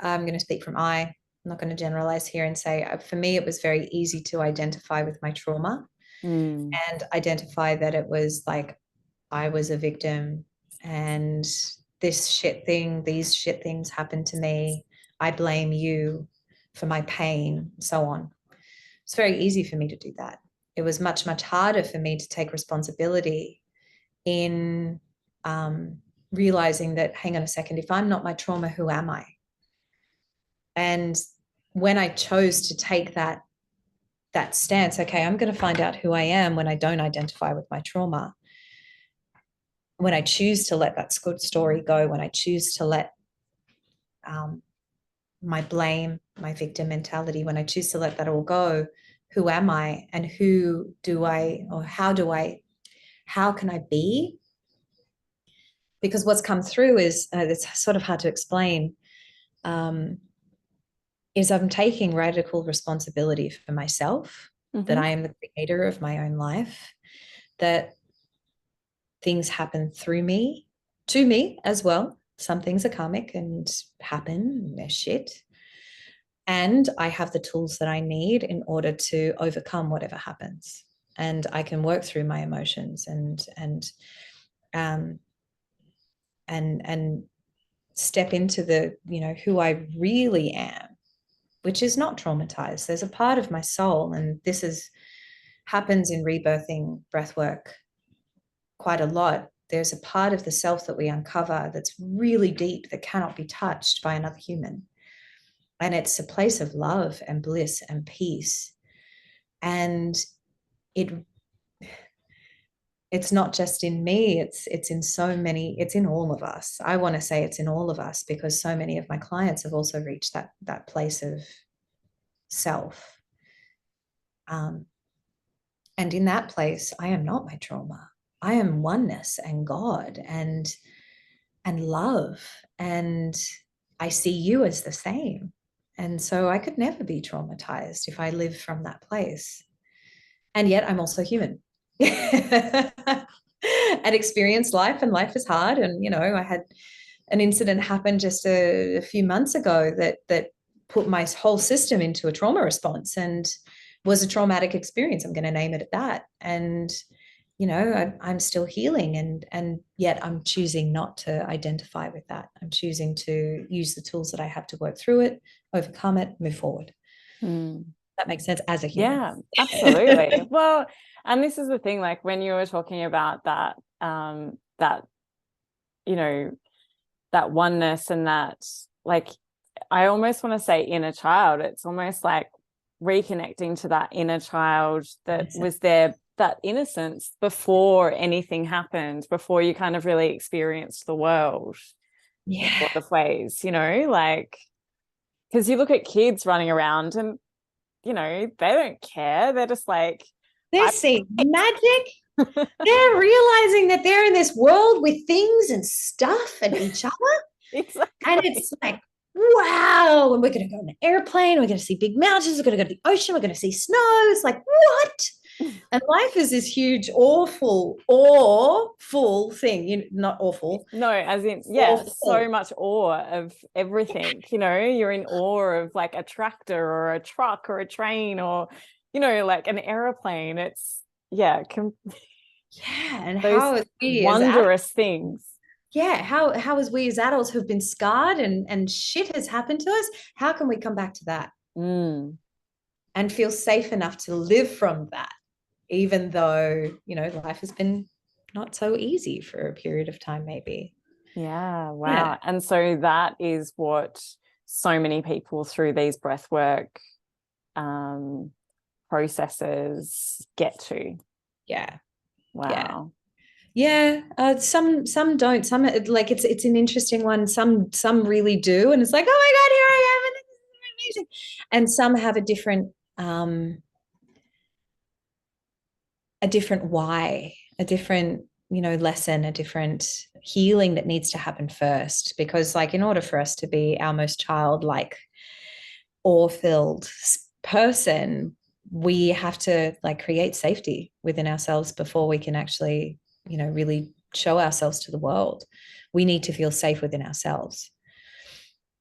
I'm going to speak from I'm not going to generalize here and say, for me, it was very easy to identify with my trauma and identify that it was like I was a victim, and these shit things happened to me. I blame you for my pain, so on. It's very easy for me to do that. It was much, much harder for me to take responsibility in realizing that, hang on a second, if I'm not my trauma, who am I? And when I chose to take that stance, okay, I'm going to find out who I am when I don't identify with my trauma. When I choose to let that good story go, when I choose to let my blame, my victim mentality, when I choose to let that all go, who am I, and how can I be? Because what's come through is, it's sort of hard to explain, is I'm taking radical responsibility for myself, that I am the creator of my own life, that things happen through me, to me as well. Some things are karmic and happen, they're shit. And I have the tools that I need in order to overcome whatever happens. And I can work through my emotions and step into the, you know, who I really am, which is not traumatized. There's a part of my soul, and happens in rebirthing breathwork quite a lot. There's a part of the self that we uncover that's really deep, that cannot be touched by another human. And it's a place of love and bliss and peace. And it's not just in me, it's in so many, it's in all of us. I want to say it's in all of us, because so many of my clients have also reached that place of self. And in that place, I am not my trauma. I am oneness and God and love. And I see you as the same. And so I could never be traumatized if I live from that place. And yet I'm also human. And experience life, and life is hard. And, you know, I had an incident happen just a few months ago that put my whole system into a trauma response, and was a traumatic experience. I'm going to name it at that. And, you know, I'm still healing, and yet I'm choosing not to identify with that. I'm choosing to use the tools that I have to work through it, overcome it, move forward. That makes sense as a human. Yeah, absolutely. Well, and this is the thing, like when you were talking about that, you know, that oneness, and that, like, I almost want to say inner child. It's almost like reconnecting to that inner child that was there, that innocence before anything happened, before you kind of really experienced the world in a lot of ways, you know, like, because you look at kids running around, and you know, they don't care. They're just like, they're seeing magic. They're realizing that they're in this world with things and stuff and each other. exactly. And it's like, wow. And we're going to go on an airplane. We're going to see big mountains. We're going to go to the ocean. We're going to see snow. It's like, what? And life is this huge, awful thing. Not awful. No, as in, yeah, awful. So much awe of everything. You know, you're in awe of like a tractor or a truck or a train or, you know, like an aeroplane. It's, yeah. And how is we wondrous things. Yeah. How as we as adults who've been scarred and shit has happened to us, how can we come back to that and feel safe enough to live from that? Even though, you know, life has been not so easy for a period of time, maybe. Yeah, wow. Yeah. And so that is what so many people through these breathwork processes get to. Yeah. Wow. Yeah. Some don't. Some, like, it's an interesting one. Some really do, and it's like, oh my God, here I am, and this is amazing. And some have a different why, a different, you know, lesson, a different healing that needs to happen first. Because, like, in order for us to be our most childlike, awe-filled person, we have to, like, create safety within ourselves before we can actually, you know, really show ourselves to the world. We need to feel safe within ourselves.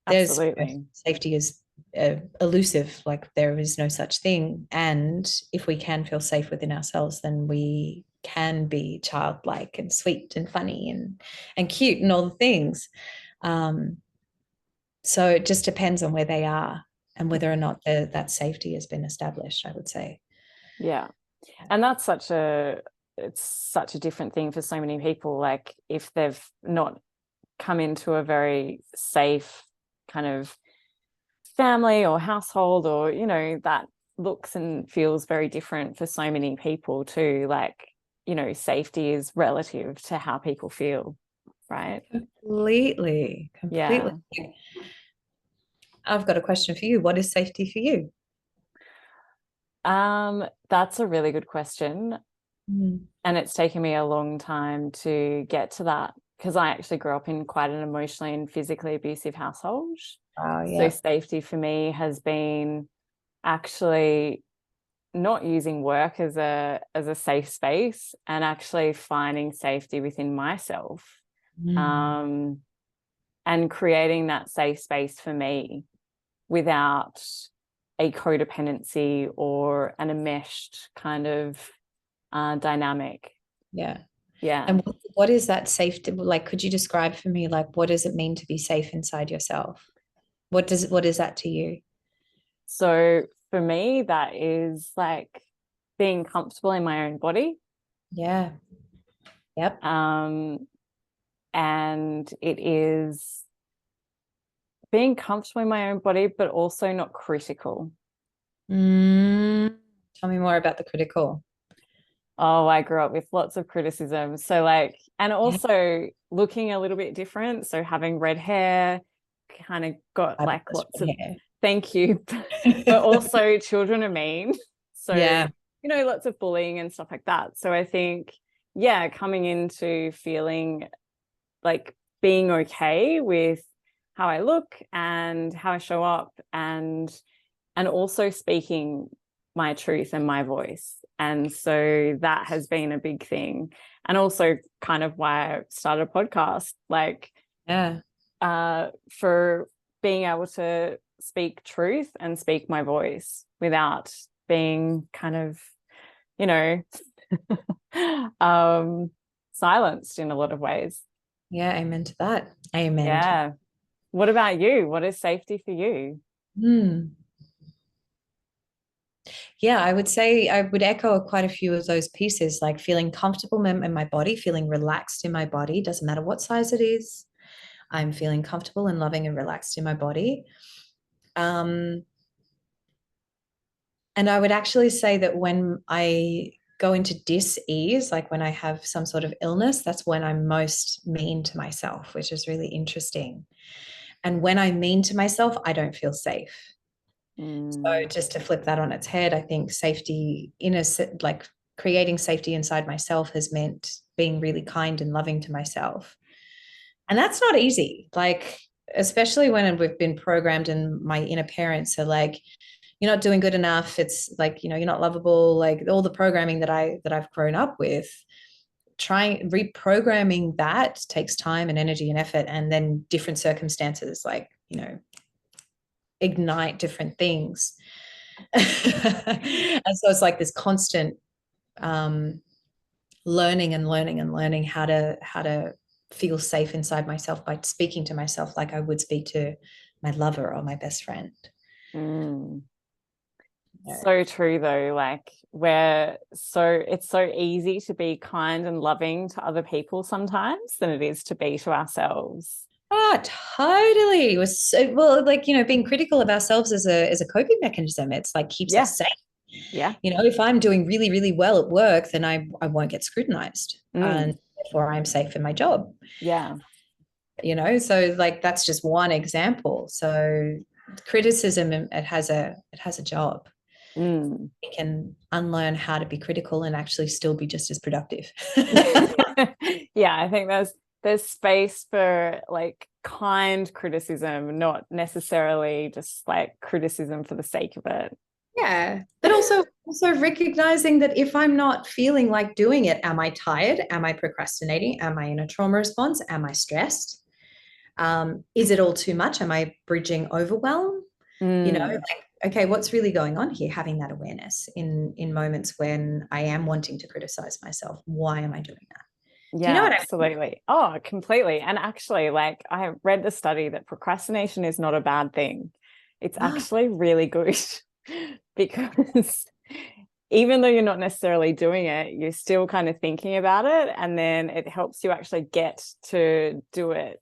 Absolutely. Safety is elusive, like there is no such thing. And if we can feel safe within ourselves, then we can be childlike and sweet and funny and cute and all the things. So it just depends on where they are and whether or not that safety has been established, I would say. Yeah. And that's it's such a different thing for so many people. Like, if they've not come into a very safe kind of family or household, or, you know, that looks and feels very different for so many people too. Like, you know, safety is relative to how people feel, right? Completely. Yeah. I've got a question for you. What is safety for you? That's a really good question. And it's taken me a long time to get to that, because I actually grew up in quite an emotionally and physically abusive household. Oh, yeah. So safety for me has been actually not using work as a safe space, and actually finding safety within myself, and creating that safe space for me without a codependency or an enmeshed kind of dynamic. Yeah. Yeah. And what is that safety? Like, could you describe for me, like, what does it mean to be safe inside yourself? What is that to you? So for me, that is like being comfortable in my own body. Yeah. Yep. And it is being comfortable in my own body, but also not critical. Tell me more about the critical. Oh, I grew up with lots of criticism. So, like, and also looking a little bit different. So having red hair, kind of got like lots of hair. Thank you. But also children are mean. So, yeah, you know, lots of bullying and stuff like that. So I think, yeah, coming into feeling like being okay with how I look and how I show up, and also speaking my truth and my voice. And so that has been a big thing. And also kind of why I started a podcast, like, for being able to speak truth and speak my voice without being kind of, you know, silenced in a lot of ways. Yeah, amen to that. Amen. Yeah. What about you? What is safety for you? Yeah, I would say I would echo quite a few of those pieces, like feeling comfortable in my body, feeling relaxed in my body, doesn't matter what size it is. I'm feeling comfortable and loving and relaxed in my body. And I would actually say that when I go into dis-ease, like when I have some sort of illness, that's when I'm most mean to myself, which is really interesting. And when I'm mean to myself, I don't feel safe. So just to flip that on its head, I think safety like creating safety inside myself has meant being really kind and loving to myself. And that's not easy. Like, especially when we've been programmed and my inner parents are like, you're not doing good enough. It's like, you're not lovable. Like all the programming that I've grown up with, trying reprogramming that takes time and energy and effort, and then different circumstances, like, ignite different things. And so it's like this constant learning how to feel safe inside myself by speaking to myself like I would speak to my lover or my best friend. So true though, like it's so easy to be kind and loving to other people sometimes than it is to be to ourselves. Oh, totally. It was so, well, like, being critical of ourselves as a coping mechanism. It's like keeps us safe. Yeah. If I'm doing really, really well at work, then I won't get scrutinized, and therefore I'm safe in my job. Yeah. So like that's just one example. So criticism, it has a job. It can unlearn how to be critical and actually still be just as productive. Yeah, I think there's space for like kind criticism, not necessarily just like criticism for the sake of it. Yeah, but also recognizing that if I'm not feeling like doing it, am I tired? Am I procrastinating? Am I in a trauma response? Am I stressed? Is it all too much? Am I bridging overwhelm? Like, okay, what's really going on here? Having that awareness in moments when I am wanting to criticize myself. Why am I doing that? Yeah, do you know what absolutely. I mean? Oh, completely. And actually, like I have read the study that procrastination is not a bad thing. It's actually really good because even though you're not necessarily doing it, you're still kind of thinking about it. And then it helps you actually get to do it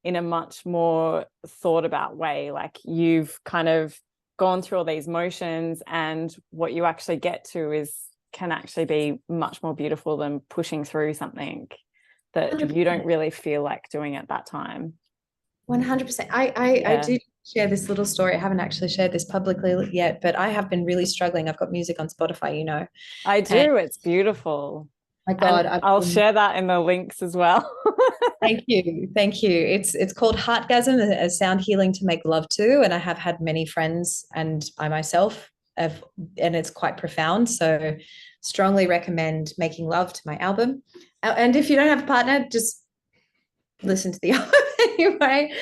in a much more thought about way. Like you've kind of gone through all these motions, and what you actually get to can actually be much more beautiful than pushing through something that 100%. You don't really feel like doing at that time. 100%. I do share this little story. I haven't actually shared this publicly yet, but I have been really struggling. I've got music on Spotify, I do. It's beautiful. My God, I'll share that in the links as well. Thank you. It's called Heartgasm, a sound healing to make love to, and I have had many friends, and I myself have, and it's quite profound. So strongly recommend making love to my album. And if you don't have a partner, just listen to the album anyway.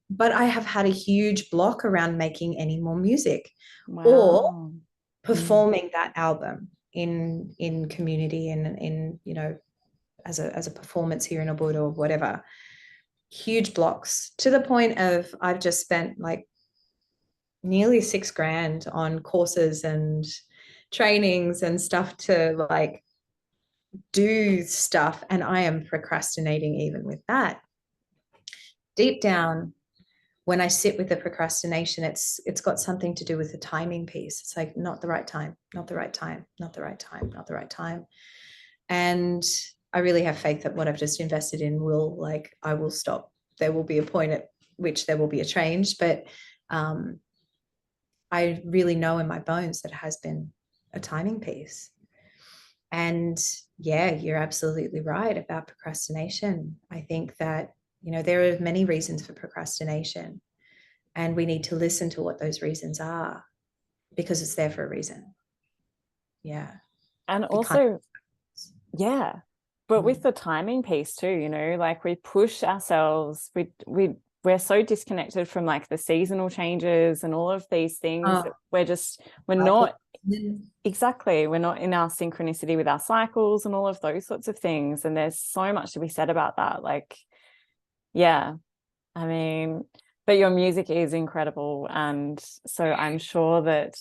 But I have had a huge block around making any more music. Wow. Or performing that album in community and in as a performance here in Ubud or whatever. Huge blocks, to the point of I've just spent like nearly $6,000 on courses and trainings and stuff to like do stuff, and I am procrastinating even with that. Deep down, when I sit with the procrastination, it's got something to do with the timing piece. It's like not the right time, not the right time, not the right time, not the right time. And I really have faith that what I've just invested in I will stop. There will be a point at which there will be a change, but I really know in my bones that it has been a timing piece. And yeah, you're absolutely right about procrastination. I think that, there are many reasons for procrastination, and we need to listen to what those reasons are, because it's there for a reason. Yeah. And also, yeah, but with the timing piece too, like we push ourselves, we're so disconnected from like the seasonal changes and all of these things. We're not exactly, we're not in our synchronicity with our cycles and all of those sorts of things. And there's so much to be said about that. Like, yeah, I mean, but your music is incredible. And so I'm sure that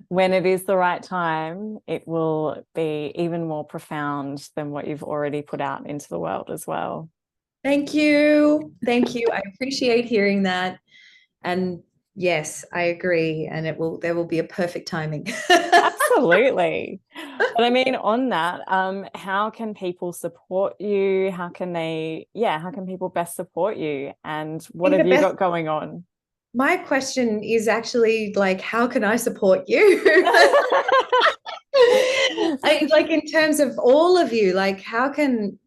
when it is the right time, it will be even more profound than what you've already put out into the world as well. Thank you. I appreciate hearing that. And yes, I agree. And there will be a perfect timing. Absolutely. But I mean, on that, how can people support you? How can people best support you? And what have you got going on? my question is actually like, how can I support you? Like in terms of all of you, like how can,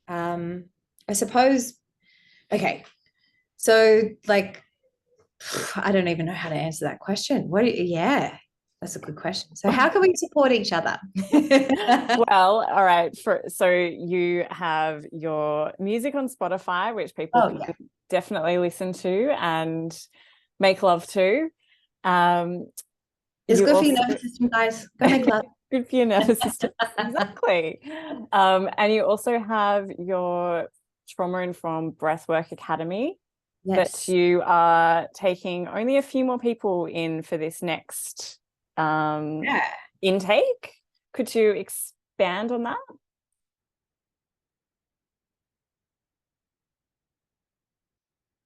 I suppose, okay. So like, I don't even know how to answer that question. Yeah, that's a good question. So how can we support each other? Well, all right. So you have your music on Spotify, which people can definitely listen to and make love to. It's good for your nervous system, guys. Go make love. Good for your nervous system. Exactly. And you also have your Trauma-Informed Breathwork Academy that you are taking only a few more people in for this next intake. Could you expand on that?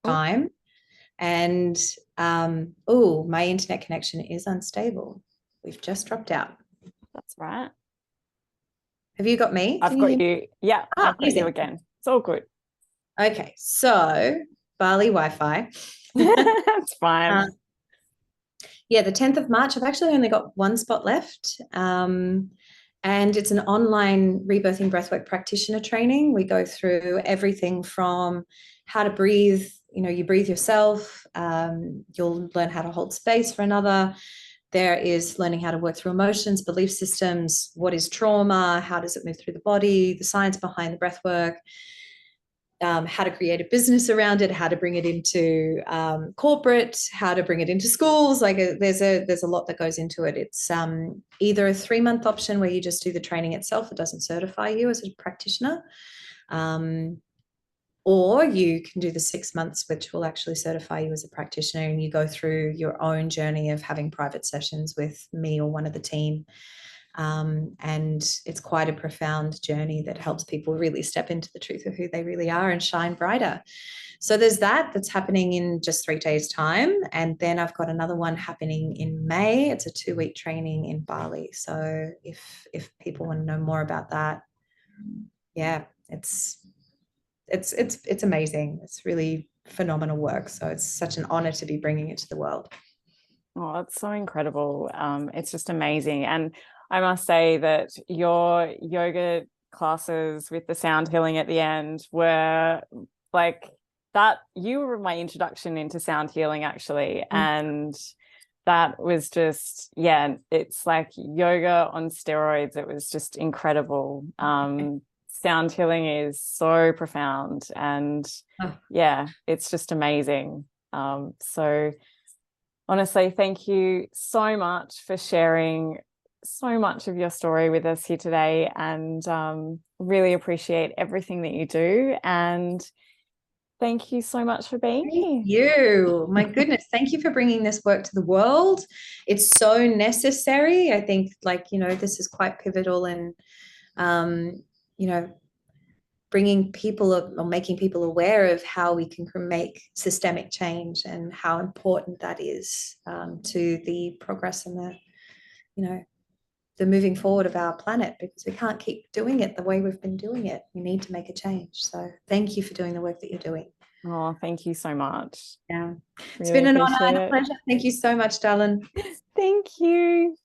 Time. And my internet connection is unstable. We've just dropped out. That's right. Have you got me? I've got you. Yeah, I've got you again. It's all good. Okay, so Bali Wi-Fi. That's fine. Yeah, the 10th of March, I've actually only got one spot left. And it's an online Rebirthing Breathwork practitioner training. We go through everything from how to breathe. You breathe yourself. You'll learn how to hold space for another. There is learning how to work through emotions, belief systems, what is trauma, how does it move through the body, the science behind the breath work, how to create a business around it, how to bring it into corporate, how to bring it into schools. Like there's a lot that goes into it. It's either a 3-month option where you just do the training itself. It doesn't certify you as a practitioner. Or you can do the 6 months, which will actually certify you as a practitioner, and you go through your own journey of having private sessions with me or one of the team. And it's quite a profound journey that helps people really step into the truth of who they really are and shine brighter. So there's that's happening in just 3 days' time. And then I've got another one happening in May. It's a 2-week training in Bali. So if people want to know more about that, yeah, it's amazing. It's really phenomenal work. So it's such an honor to be bringing it to the world. Oh, it's so incredible. It's just amazing. And I must say that your yoga classes with the sound healing at the end were like that. You were my introduction into sound healing, actually. And that was just, it's like yoga on steroids. It was just incredible. Sound healing is so profound, and it's just amazing. So honestly, thank you so much for sharing so much of your story with us here today, and really appreciate everything that you do. And thank you so much for being here. My goodness, thank you for bringing this work to the world. It's so necessary. I think, this is quite pivotal in bringing people or making people aware of how we can make systemic change and how important that is to the progress and the moving forward of our planet, because we can't keep doing it the way we've been doing it. We need to make a change. So thank you for doing the work that you're doing. Oh, thank you so much. Yeah. It's been an honor and a pleasure. Thank you so much, darling. Thank you.